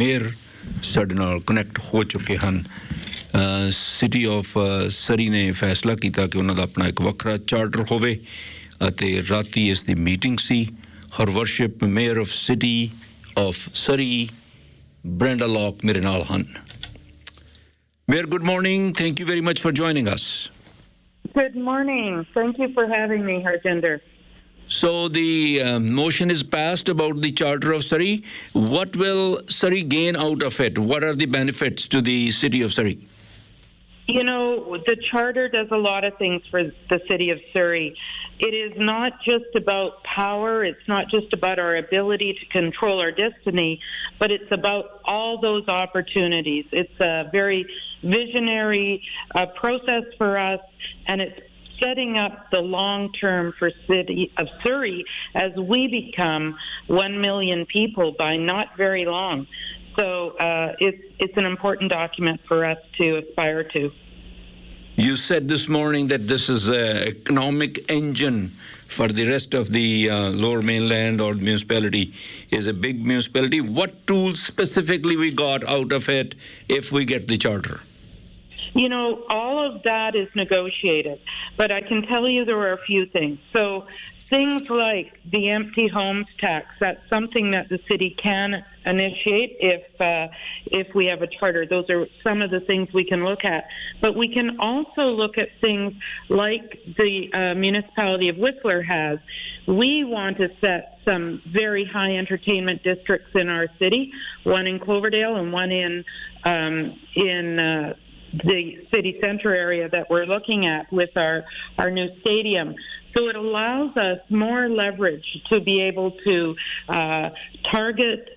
Mayor ਸਾਡੇ ਨਾਲ connect ਹੋ ਚੁੱਕੇ ਹਨ। ਸਿਟੀ ਆਫ ਸਰੀ ਨੇ ਫੈਸਲਾ ਕੀਤਾ ਕਿ ਉਹਨਾਂ ਦਾ ਆਪਣਾ ਇੱਕ ਵੱਖਰਾ ਚਾਰਟਰ ਹੋਵੇ ਅਤੇ ਰਾਤੀ ਇਸ ਦੀ ਮੀਟਿੰਗ ਸੀ। Her worship mayor of city of Surrey Brenda Locke ਮੇਰੇ ਨਾਲ ਹਨ। Mayor, good morning. Thank you very much for joining us. Good morning. Thank you for having me, Harjinder. So the motion is passed about the Charter of Surrey. What will Surrey gain out of it? What are the benefits to the city of Surrey? You know, the Charter does a lot of things for the city of Surrey. It is not just about power. It's not just about our ability to control our destiny, but it's about all those opportunities. It's a very visionary process for us, and it's setting up the long term for city of Surrey as we become 1 million people by not very long. So it's an important document for us to aspire to. You said this morning that this is an economic engine for the rest of the lower mainland, or municipality is a big municipality. What tools specifically we got out of it if we get the charter? You know, all of that is negotiated, but I can tell you there are a few things. So things like the empty homes tax, that's something that the city can initiate if we have a charter. Those are some of the things we can look at. But we can also look at things like the municipality of Whistler has. We want to set some very high entertainment districts in our city, one in Cloverdale and one in the city center area that we're looking at with our new stadium. So it allows us more leverage to be able to target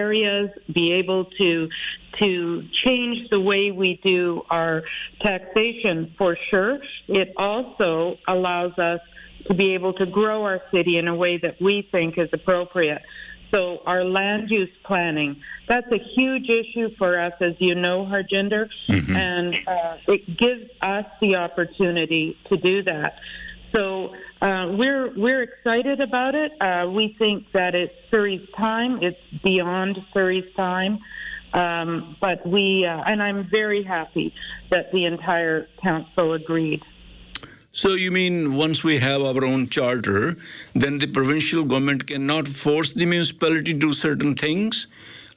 areas, be able to change the way we do our taxation for sure. It also allows us to be able to grow our city in a way that we think is appropriate. So our land use planning, that's a huge issue for us, as you know, Harjinder, and it gives us the opportunity to do that. So we're excited about it. We think that it's Surrey's time. It's beyond Surrey's time. But and I'm very happy that the entire council agreed. So you mean once we have our own charter, then the provincial government cannot force the municipality to do certain things?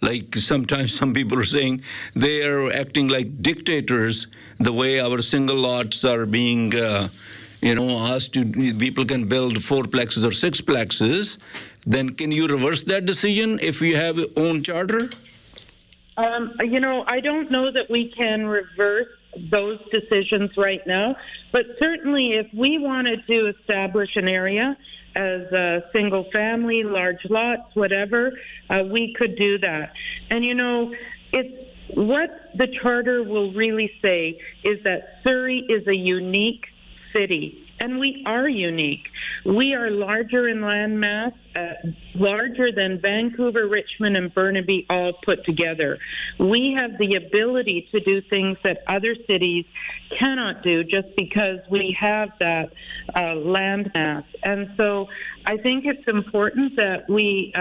Like sometimes some people are saying they are acting like dictators, the way our single lots are being asked to, people can build 4-plexes or 6-plexes. Then can you reverse that decision if we have our own charter? I don't know that we can reverse those decisions right now, but certainly if we wanted to establish an area as a single family, large lots, whatever, we could do that. And it's what the charter will really say is that Surrey is a unique city, and we are unique. We are larger in land mass, larger than Vancouver, Richmond, and Burnaby all put together. We have the ability to do things that other cities cannot do just because we have that land mass. And so I think it's important that we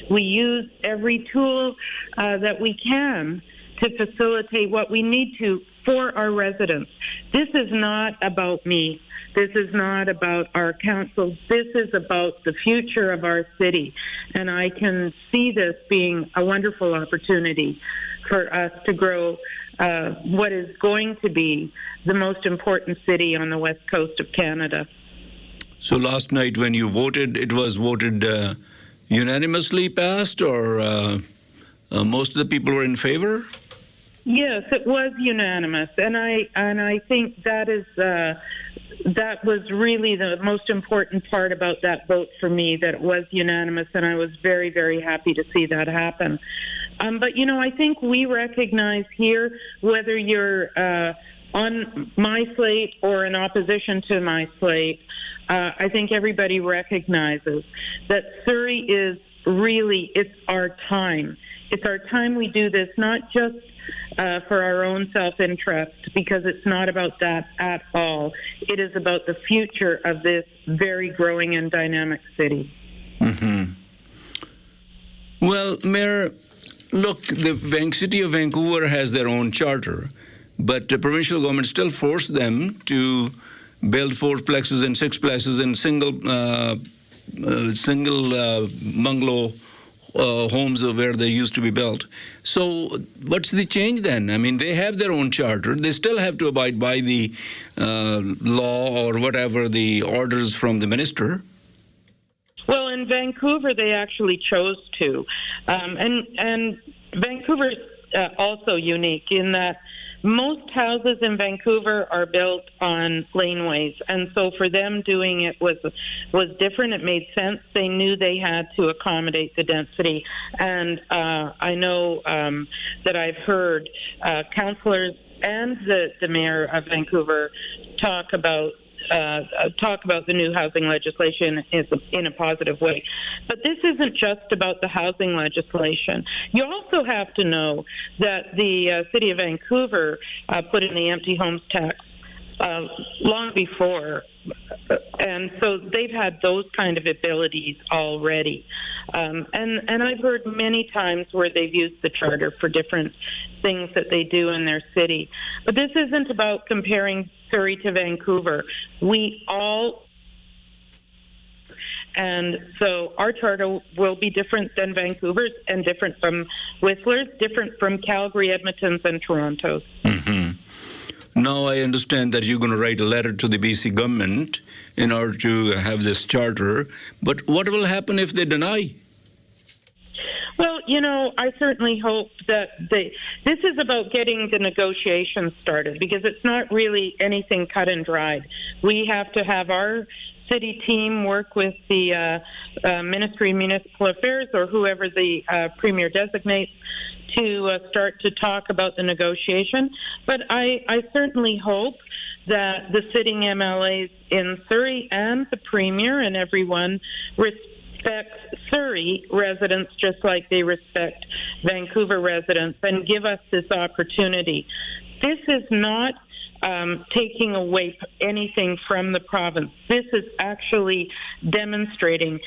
use every tool that we can to facilitate what we need to for our residents. This is not about me. This is not about our council. This is about the future of our city. And I can see this being a wonderful opportunity for us to grow what is going to be the most important city on the west coast of Canada. So last night when you voted, it was voted unanimously passed, or most of the people were in favor? Yes, it was unanimous, and I think that was really the most important part about that vote for me, that it was unanimous, and I was very, very happy to see that happen. But I think we recognize here, whether you're on my slate or in opposition to my slate, I think everybody recognizes that Surrey is really, it's our time. It's our time we do this, not just for our own self-interest, because it's not about that at all. It is about the future of this very growing and dynamic city. Well, Mayor, Look, the city of Vancouver has their own charter, but the provincial government still forced them to build 4-plexes and 6-plexes and single bungalow homes where they used to be built. So what's the change then? I mean, they have their own charter. They still have to abide by the law or whatever the orders from the minister. Well, in Vancouver, they actually chose to. And Vancouver's also unique in that most houses in Vancouver are built on laneways, and so for them doing it was different. It made sense. They knew they had to accommodate the density, and I know that I've heard councillors and the mayor of Vancouver talk about the new housing legislation in a positive way. But this isn't just about the housing legislation. You also have to know that the City of Vancouver put in the empty homes tax long before, and so they've had those kind of abilities already. And I've heard many times where they've used the charter for different things that they do in their city. But this isn't about comparing Surrey to Vancouver. And so our charter will be different than Vancouver's and different from Whistler's, different from Calgary, Edmonton's, and Toronto's. Mm-hmm. Now I understand that you're going to write a letter to the BC government in order to have this charter. But what will happen if they deny? Well, I certainly hope that this is about getting the negotiations started, because it's not really anything cut and dried. We have to have our city team work with the Ministry of Municipal Affairs or whoever the Premier designates to start to talk about the negotiation. But I certainly hope that the sitting MLAs in Surrey and the Premier and everyone respect Surrey residents just like they respect Vancouver residents and give us this opportunity. This is not taking away anything from the province. This is actually demonstrating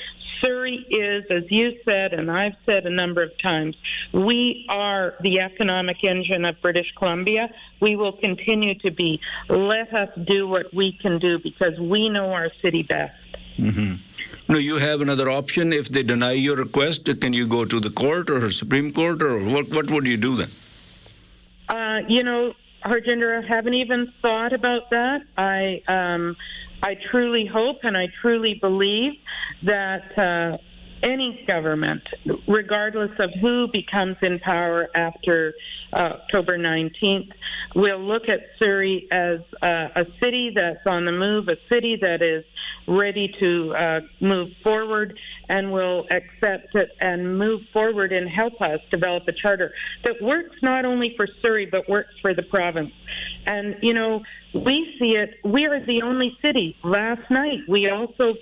Surrey is, as you said, and I've said a number of times, we are the economic engine of British Columbia. We will continue to be. Let us do what we can do because we know our city best. Mm-hmm. No, you have another option. If they deny your request, can you go to the court or Supreme Court, or what would you do then? Harjinder, I haven't even thought about that. I truly hope and I truly believe that any government, regardless of who becomes in power after October 19th, will look at Surrey as a city that's on the move, a city that is ready to move forward and will accept it and move forward and help us develop a charter that works not only for Surrey but works for the province. And, we see it. We are the only city. Last night, we also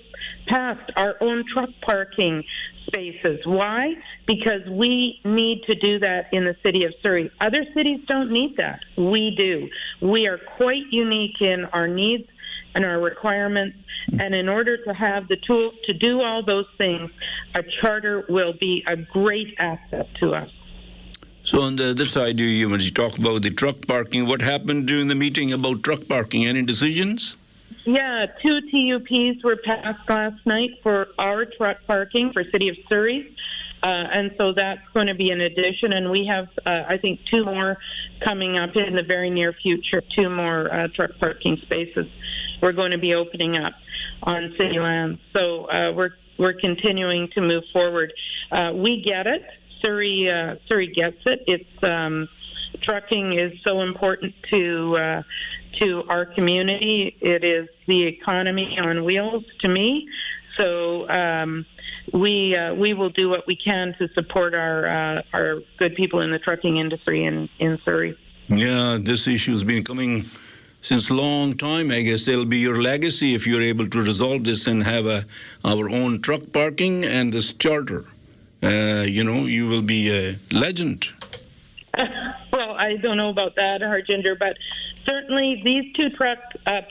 passed our own truck parking spaces. Why? Because we need to do that in the city of Surrey. Other cities don't need that. We do. We are quite unique in our needs and our requirements. And in order to have the tools to do all those things, a charter will be a great asset to us. So on the other side, when you talk about the truck parking, what happened during the meeting about truck parking? Any decisions? Yeah, 2 TUPs were passed last night for our truck parking for City of Surrey. And so that's going to be an addition. And we have, I think, 2 more coming up in the very near future, 2 more truck parking spaces we're going to be opening up on city land. So we're continuing to move forward. We get it. Surrey gets it. It's trucking is so important to our community. It is the economy on wheels to me. So we will do what we can to support our good people in the trucking industry in Surrey. Yeah, this issue has been coming since a long time. I guess it'll be your legacy if you're able to resolve this and have our own truck parking and this charter. You will be a legend. Well, I don't know about that, Harjinder, but certainly these two truck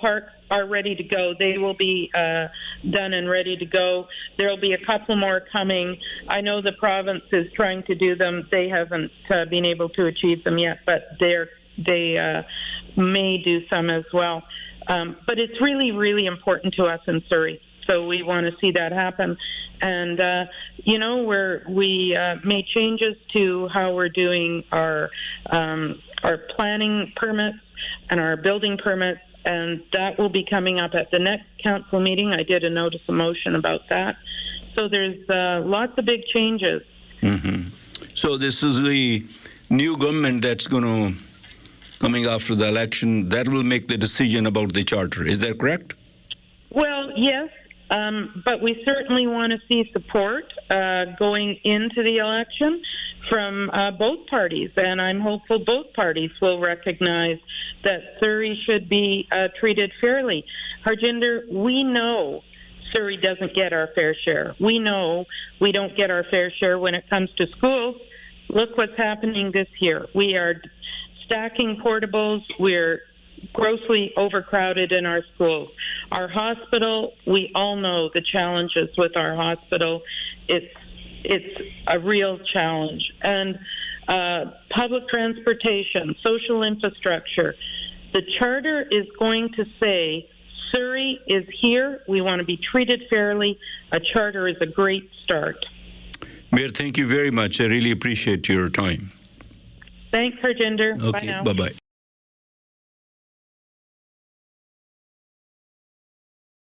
parks are ready to go. They will be done and ready to go. There will be a couple more coming. I know the province is trying to do them. They haven't been able to achieve them yet, but they may do some as well. But it's really, really important to us in Surrey. So we want to see that happen. And, we made changes to how we're doing our planning permits and our building permits, and that will be coming up at the next council meeting. I did a notice of motion about that. So there's lots of big changes. Mm-hmm. So this is the new government that's coming after the election, that will make the decision about the charter. Is that correct? Well, yes. But we certainly want to see support going into the election from both parties, and I'm hopeful both parties will recognize that Surrey should be treated fairly. Harjinder, we know Surrey doesn't get our fair share. We know we don't get our fair share when it comes to schools. Look what's happening this year. We are stacking portables. We're grossly overcrowded in our schools. Our hospital, we all know the challenges with our hospital. It's a real challenge. And public transportation, social infrastructure. The charter is going to say, Surrey is here. We want to be treated fairly. A charter is a great start. Mayor, thank you very much. I really appreciate your time. Thanks, Harjinder. Okay, bye now. Bye-bye.